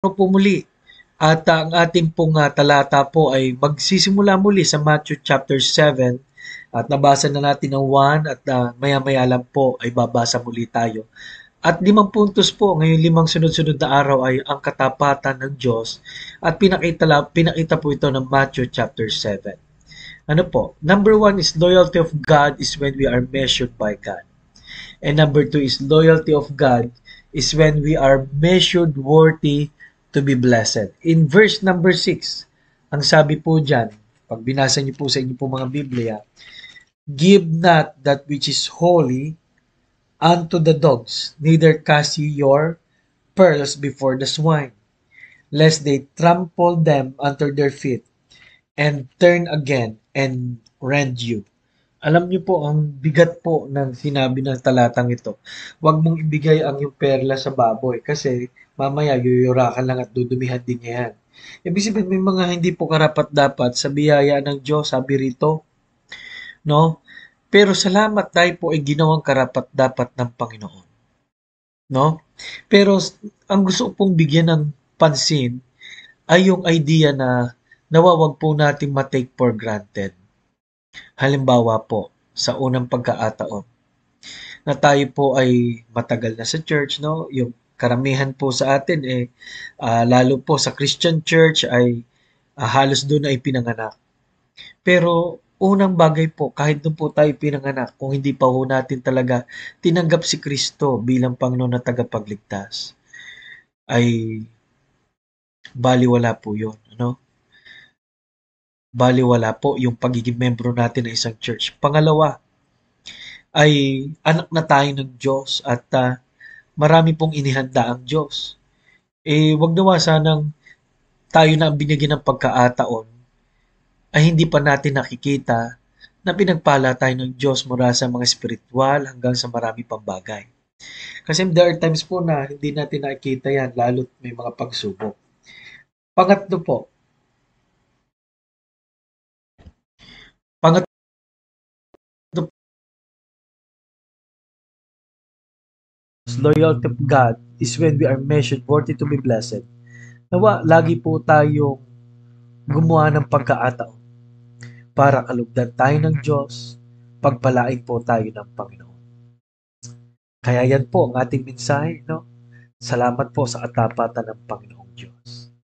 po muli at ang ating pong talata po ay magsisimula muli sa Matthew chapter 7 at nabasa na natin ang 1 at maya-maya lang po ay babasa muli tayo. At 5 puntos po, ngayon 5 sunod-sunod na araw ay ang katapatan ng Diyos at pinakita po ito ng Matthew chapter 7. Ano po? Number 1 is loyalty of God is when we are measured by God. And number 2 is loyalty of God is when we are measured worthy to be blessed. In verse number 6, ang sabi po dyan, pag binasa niyo po sa inyo po mga Biblia, give not that which is holy unto the dogs, neither cast ye your pearls before the swine, lest they trample them under their feet, and turn again and rend you. Alam niyo po, ang bigat po ng sinabi ng talatang ito. Huwag mong ibigay ang iyong perla sa baboy kasi mamaya yuyurakan lang at dudumihan din niya yan. Ibig sabihin, may mga hindi po karapat-dapat sa biyaya ng Diyos, sabi rito, no? Pero salamat tayo po ay ginawang karapat-dapat ng Panginoon, no? Pero ang gusto ko pong bigyan ng pansin ay yung idea na nawawag po nating ma-take for granted. Halimbawa po, sa unang pagkakataon, na tayo po ay matagal na sa church, no? Yung karamihan po sa atin lalo po sa Christian church ay halos doon ay pinanganak. Pero unang bagay po, kahit doon po tayo pinanganak, kung hindi pa po natin talaga tinanggap si Kristo bilang Panginoon na tagapagligtas, ay baliwala po yun, ano? Baliwala po yung pagiging membro natin ng isang church. Pangalawa, ay anak na tayo ng Diyos at marami pong inihanda ang Diyos. Wag nawa sanang tayo na ang binigyan ng pagkakataon ay hindi pa natin nakikita na pinagpala tayo ng Diyos mula sa mga spiritual hanggang sa marami pang bagay. Kasi there are times po na hindi natin nakikita yan, lalo't may mga pagsubok. Pangatlo po, pangatlo loyalty of God is when we are measured worthy to be blessed. Nawa, lagi po tayong gumawa ng pagkakataon para kalugdan tayo ng Diyos, pagpalain po tayo ng Panginoon. Kaya yan po ang ating mensahe, no? Salamat po sa katapatan ng Panginoong Diyos.